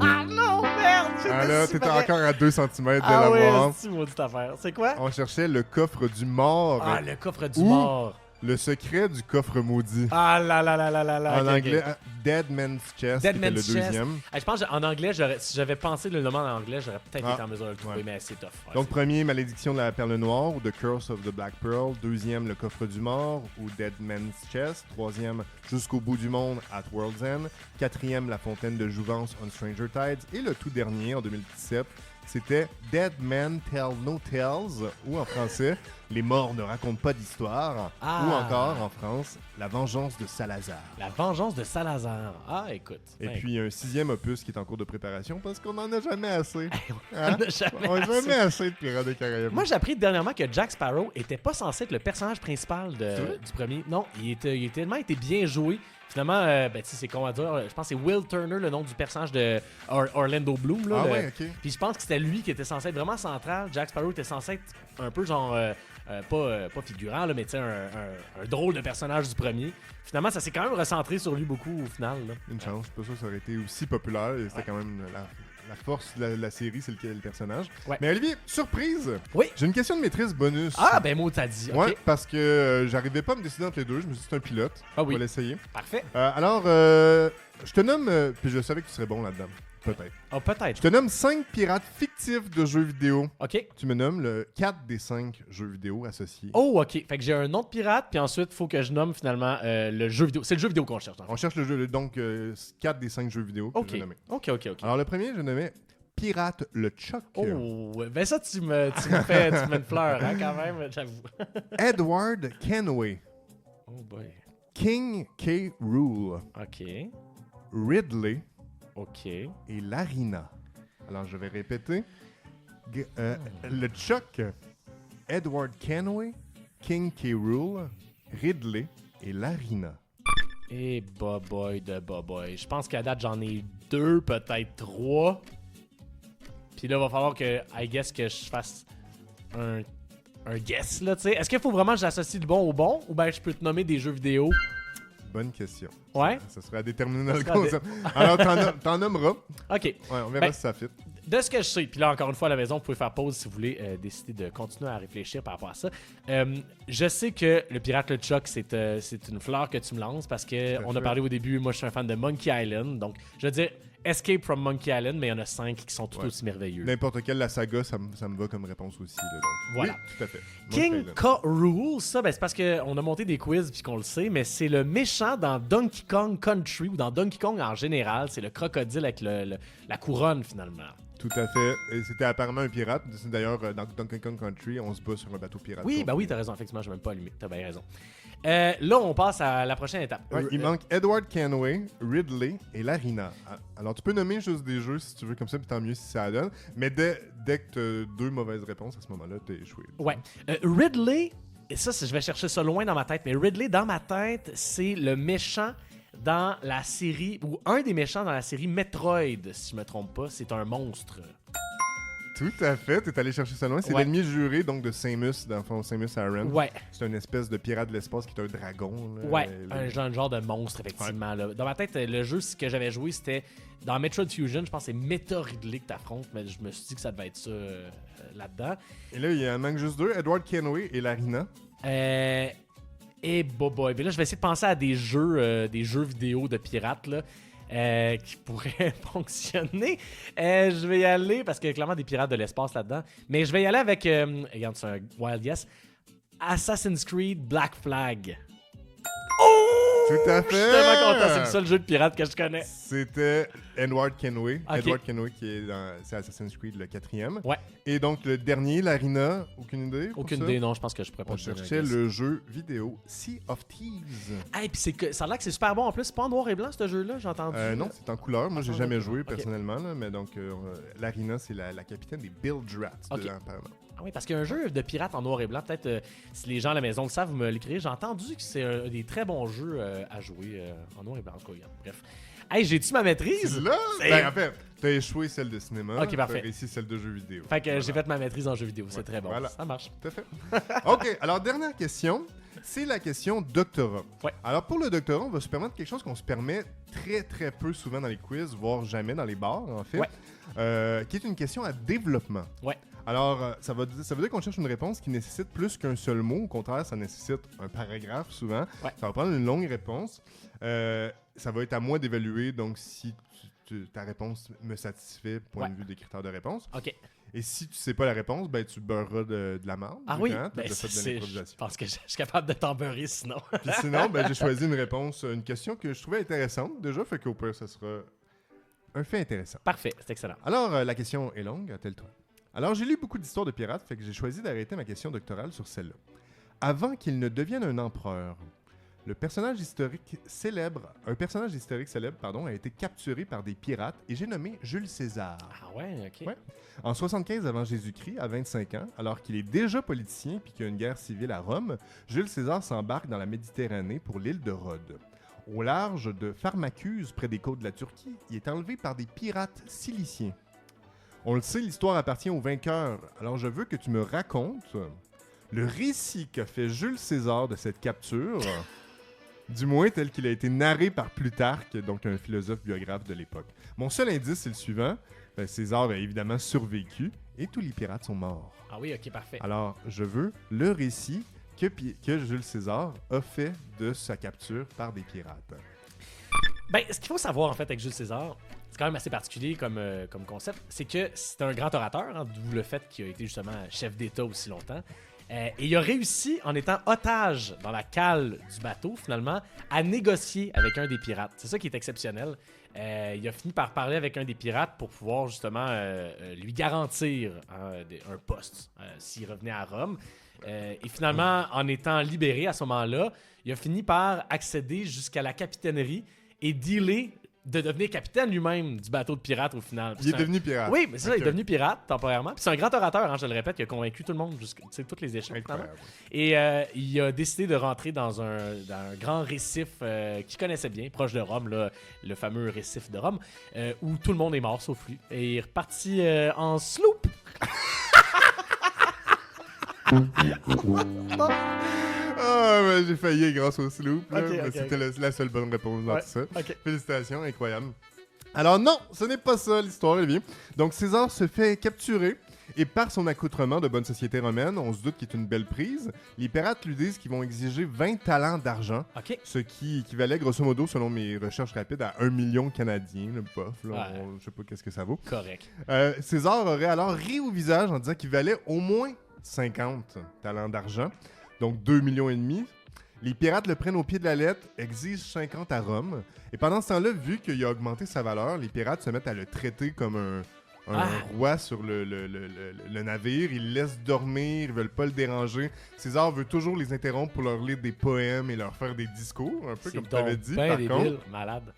Ah non, merde! Ah là, t'étais encore à 2 cm de Ah la oui, mort. c'est une maudite affaire. C'est quoi? On cherchait le coffre du mort. Ah, le coffre du Ou mort. Le secret du coffre maudit. Ah là là là là là là. En ok, anglais, ok. Dead Man's Chest, Dead qui était le Man's Chest. deuxième. Je pense qu'en anglais, si j'avais pensé le nommer en anglais, j'aurais peut-être Ah, été en mesure de le trouver, ouais. mais c'est tough. Ouais, Donc, premier, Malédiction de la Perle Noire, ou The Curse of the Black Pearl. Deuxième, Le Coffre du Mort, ou Dead Man's Chest. Troisième, Jusqu'au bout du monde, at World's End. Quatrième, La Fontaine de Jouvence, on Stranger Tides. Et le tout dernier, en 2017, c'était Dead Men Tell No Tales, ou en français, Les morts ne racontent pas d'histoire. Ah. Ou encore, en France, La Vengeance de Salazar. La vengeance de Salazar. Ah, écoute. Et ben, puis un sixième opus qui est en cours de préparation parce qu'on n'en a jamais assez. on Hein? en a jamais On n'a assez. jamais assez de Pirates des Caraïbes. Moi, j'ai appris dernièrement que Jack Sparrow était pas censé être le personnage principal C'est vrai? du premier. Non, il a tellement été bien joué. Finalement, ben, tu sais, c'est con à dire. Je pense que c'est Will Turner, le nom du personnage de Orlando Bloom. Là, Ah le- ouais, ok. Puis je pense que c'était lui qui était censé être vraiment central. Jack Sparrow était censé être un peu genre, pas figurant, là, mais tu sais, un drôle de personnage du premier. Finalement, ça s'est quand même recentré sur lui beaucoup au final. Là. Une chance, je suis pas sûr que ça aurait été aussi populaire. Et c'était quand même la force de la série, c'est le personnage. Ouais. Mais Olivier, surprise! Oui. J'ai une question de maîtrise bonus. Ah, ben moi, t'as dit. Ouais, Ok. parce que j'arrivais pas à me décider entre les deux. Je me suis dit, c'est un pilote. Ah On oui. va l'essayer. Parfait. Alors, je te nomme, puis je savais que tu serais bon là-dedans. Peut-être. Ah, peut-être. Je te nomme 5 pirates fictifs de jeux vidéo. OK. Tu me nommes le 4 des 5 jeux vidéo associés. Oh, OK. Fait que j'ai un nom de pirate, puis ensuite, il faut que je nomme finalement le jeu vidéo. C'est le jeu vidéo qu'on cherche. Dans le fond. On cherche le jeu, donc 4 des 5 jeux vidéo que OK. je vais nommer. OK. Alors, le premier, je nommais Pirate le Chuck. Oh, ben ça, tu me fais une fleur, hein, quand même, j'avoue. Edward Kenway. Oh boy. King K. Rool. OK. Ridley OK. et Larina. Alors, je vais répéter. Le Chuck. Edward Kenway, King K. Rool, Ridley et Larina. Et boy de boy. Je pense qu'à date, j'en ai 2, peut-être 3. Puis là, il va falloir que, I guess, que je fasse un guess, là, tu sais. Est-ce qu'il faut vraiment que j'associe le bon au bon, ou ben je peux te nommer des jeux vidéo? Bonne question. Ouais? Ça sera à déterminer dans le sera à concept. Alors, t'en nommeras. OK. Ouais, on verra Ben, si ça fit. De ce que je sais, puis là, encore une fois, à la maison, vous pouvez faire pause si vous voulez décider de continuer à réfléchir par rapport à ça. Je sais que le pirate le Chuck, c'est une fleur que tu me lances parce qu'on a parlé au début, moi, je suis un fan de Monkey Island. Donc, je veux dire Escape from Monkey Island, mais il y en a 5 qui sont tout aussi merveilleux. N'importe quelle la saga, ça me va comme réponse aussi. Là, donc. Voilà. Oui, tout à fait. King Monkey Island. K. Rool, ça, ben, c'est parce qu'on a monté des quiz puis qu'on le sait, mais c'est le méchant dans Donkey Kong Country ou dans Donkey Kong en général. C'est le crocodile avec la couronne, finalement. Tout à fait. Et c'était apparemment un pirate. D'ailleurs, dans Donkey Kong Country, on se bat sur un bateau pirate. Oui, ben oui, t'as raison. Effectivement, je n'ai même pas allumé. T'as bien raison. Là, on passe à la prochaine étape. Ouais, il manque Edward Kenway, Ridley et Larina. Alors, tu peux nommer juste des jeux si tu veux, comme ça, puis tant mieux si ça donne. Mais dès que tu as 2 mauvaises réponses, à ce moment-là, t'es échoué. Ouais. Ridley, et ça, je vais chercher ça loin dans ma tête, mais Ridley, dans ma tête, c'est le méchant dans la série, ou un des méchants dans la série Metroid, si je me trompe pas. C'est un monstre. Tout à fait, t'es allé chercher ça loin. C'est Ouais. l'ennemi juré donc de Samus, dans le fond, Samus Aran. Ouais. C'est une espèce de pirate de l'espace qui est un dragon. Là. Ouais, un genre de monstre, effectivement. Là. Dans ma tête, le jeu que j'avais joué, c'était dans Metroid Fusion. Je pense que c'est Meta Ridley que t'affrontes, mais je me suis dit que ça devait être ça là-dedans. Et là, il en manque juste 2, Edward Kenway et Larina. Et boy. Mais là, je vais essayer de penser à des jeux vidéo de pirates là, qui pourraient fonctionner. Je vais y aller, parce qu'il y a clairement des pirates de l'espace là-dedans. Mais je vais y aller avec, regarde, c'est un wild yes, Assassin's Creed Black Flag. Oh! Tout à Je suis tellement content, c'est le fait! seul jeu de pirate que je connais. C'était Edward Kenway. Ok. Edward Kenway qui est c'est Assassin's Creed le 4e. Ouais. Et donc le dernier, Larina, aucune idée? pour Aucune ça? idée, non, je pense que je pourrais pas On te donner un cherchait guess. le jeu vidéo Sea of Thieves. Hey, puis ça a l'air que c'est super bon en plus. C'est pas en noir et blanc, ce jeu-là, j'ai entendu. Non, c'est en couleur. Moi, j'ai Ah, jamais ok. joué Ok. personnellement, là, mais donc Larina, c'est la capitaine des Bilge-Rats Ok. apparemment. Ah oui, parce qu'il y a un jeu de pirates en noir et blanc. Peut-être, si les gens à la maison le savent, vous me l'écrivez. J'ai entendu que c'est un des très bons jeux à jouer en noir et blanc. En tout cas, regarde, bref. Hey, j'ai-tu ma maîtrise? Là, C'est- ben, en fait, t'as échoué celle de cinéma. Ok, parfait. T'as réussi celle de jeux vidéo. Fait que Voilà. j'ai fait ma maîtrise en jeu vidéo. C'est Ouais, très bon. voilà. Ça marche. Tout à fait. OK, alors dernière question. C'est la question doctorat. Ouais. Alors, pour le doctorat, on va se permettre quelque chose qu'on se permet très, très peu souvent dans les quiz, voire jamais dans les bars, en fait, qui est une question à développement. Ouais. Alors, ça veut dire qu'on cherche une réponse qui nécessite plus qu'un seul mot. Au contraire, ça nécessite un paragraphe, souvent. Ouais. Ça va prendre une longue réponse. Ça va être à moi d'évaluer, donc, si ta réponse me satisfait, point de vue des critères de réponse. OK. Et si tu sais pas la réponse, ben tu beurreras de la marde. Ah oui? Ben, Je pense que je suis capable de t'en beurrer sinon. Puis sinon, ben, j'ai choisi une réponse, une question que je trouvais intéressante déjà, fait qu'au pire, ça sera un fait intéressant. Parfait, c'est excellent. Alors, la question est longue, attelle-toi. Alors, j'ai lu beaucoup d'histoires de pirates, fait que j'ai choisi d'arrêter ma question doctorale sur celle-là. Avant qu'il ne devienne un empereur, un personnage historique célèbre, a été capturé par des pirates et j'ai nommé Jules César. Ah ouais, OK. Ouais. En 75 avant Jésus-Christ, à 25 ans, alors qu'il est déjà politicien puis qu'il y a une guerre civile à Rome, Jules César s'embarque dans la Méditerranée pour l'île de Rhodes. Au large de Pharmacuse, près des côtes de la Turquie, il est enlevé par des pirates ciliciens. On le sait, l'histoire appartient au vainqueur, alors je veux que tu me racontes le récit qu'a fait Jules César de cette capture, du moins tel qu'il a été narré par Plutarque, donc un philosophe biographe de l'époque. Mon seul indice, c'est le suivant. César a évidemment survécu et tous les pirates sont morts. Ah oui, OK, parfait. Alors, je veux le récit que Jules César a fait de sa capture par des pirates. Ben, ce qu'il faut savoir, en fait, avec Jules César, c'est quand même assez particulier comme concept, c'est que c'est un grand orateur, hein, d'où le fait qu'il a été justement chef d'État aussi longtemps. Et il a réussi, en étant otage dans la cale du bateau, finalement, à négocier avec un des pirates. C'est ça qui est exceptionnel. Il a fini par parler avec un des pirates pour pouvoir justement lui garantir un poste s'il revenait à Rome. Et finalement, en étant libéré à ce moment-là, il a fini par accéder jusqu'à la capitainerie et dealer de devenir capitaine lui-même du bateau de pirates au final. Il est devenu pirate. Oui, mais c'est ça, il est devenu pirate temporairement. Puis c'est un grand orateur, hein, je le répète, il a convaincu tout le monde, toutes les échelles. Et il a décidé de rentrer dans un grand récif qu'il connaissait bien, proche de Rome, là, le fameux récif de Rome, où tout le monde est mort sauf lui. Et il est reparti en sloop. Ah, ben, j'ai failli grâce au sloop. Okay, c'était la seule bonne réponse dans tout ça. Okay. Félicitations, incroyable. Alors non, ce n'est pas ça l'histoire, Olivier. Donc César se fait capturer et par son accoutrement de bonne société romaine, on se doute qu'il est une belle prise, les pirates lui disent qu'ils vont exiger 20 talents d'argent, ce qui équivalait grosso modo, selon mes recherches rapides, à 1 million canadien, le bof, là, je sais pas qu'est-ce que ça vaut. Correct. César aurait alors ri au visage en disant qu'il valait au moins 50 talents d'argent. Donc 2,5 millions. Les pirates le prennent au pied de la lettre, exigent 50 à Rome. Et pendant ce temps-là, vu qu'il a augmenté sa valeur, les pirates se mettent à le traiter comme un roi sur le navire. Ils le laissent dormir, ils veulent pas le déranger. César veut toujours les interrompre pour leur lire des poèmes et leur faire des discours, un peu comme tu avais dit, par contre. Malade.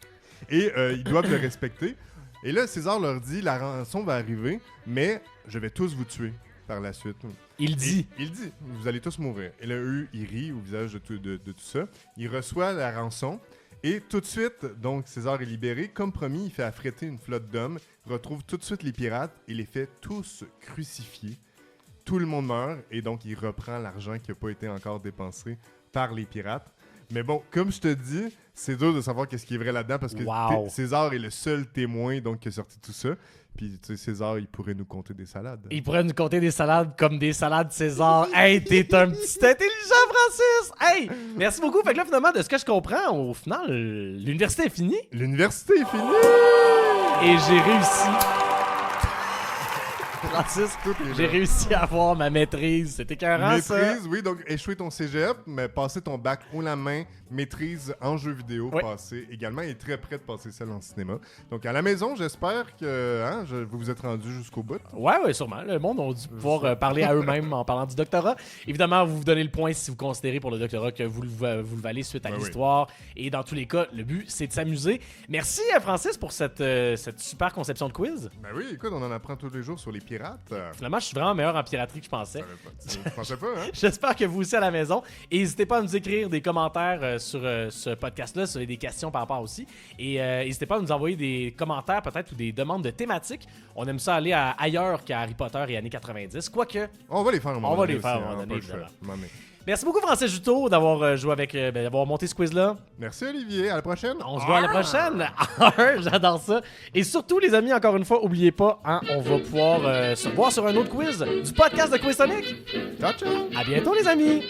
Et ils doivent le respecter. Et là, César leur dit, la rançon va arriver, mais je vais tous vous tuer par la suite. Il dit, vous allez tous mourir. Et là, eux, ils rient au visage de tout ça. Il reçoit la rançon. Et tout de suite, donc, César est libéré. Comme promis, il fait affréter une flotte d'hommes, retrouve tout de suite les pirates et les fait tous crucifier. Tout le monde meurt et donc il reprend l'argent qui n'a pas été encore dépensé par les pirates. Mais bon, comme je te dis, c'est dur de savoir qu'est-ce qui est vrai là-dedans parce que César est le seul témoin donc, qui a sorti tout ça. Puis, tu sais, César, il pourrait nous compter des salades. Il pourrait nous compter des salades comme des salades César. Hey, t'es un petit intelligent, Francis! Hey! Merci beaucoup. Fait que là, finalement, de ce que je comprends, au final, l'université est finie. L'université est finie! Et j'ai réussi. Francis, j'ai réussi à avoir ma maîtrise. C'était écœurant, ça. Maîtrise, oui. Donc, échouer ton cégep, mais passer ton bac haut la main, maîtrise en jeux vidéo, passer également, et très près de passer celle en cinéma. Donc, à la maison, j'espère que vous vous êtes rendu jusqu'au bout. Ouais, sûrement. Le monde a dû pouvoir parler à eux-mêmes en parlant du doctorat. Évidemment, vous donnez le point si vous considérez pour le doctorat que vous le valez suite à l'histoire. Oui. Et dans tous les cas, le but, c'est de s'amuser. Merci, Francis, pour cette super conception de quiz. Ben oui, écoute, on en apprend tous les jours sur les pirates. Finalement, je suis vraiment meilleur en piraterie que je pensais. Tu pensais pas, hein? J'espère que vous aussi à la maison. Et n'hésitez pas à nous écrire des commentaires sur ce podcast-là, si vous avez des questions par rapport aussi. Et n'hésitez pas à nous envoyer des commentaires peut-être ou des demandes de thématiques. On aime ça aller ailleurs qu'à Harry Potter et années 90. Quoique... On va les faire, on va les faire, évidemment. Merci beaucoup, Francis Juteau, d'avoir joué avec, d'avoir monté ce quiz-là. Merci, Olivier. À la prochaine. On se voit à la prochaine. J'adore ça. Et surtout, les amis, encore une fois, oubliez pas, on va pouvoir se voir sur un autre quiz du podcast de Quiz Tonic. Ciao, ciao. À bientôt, les amis.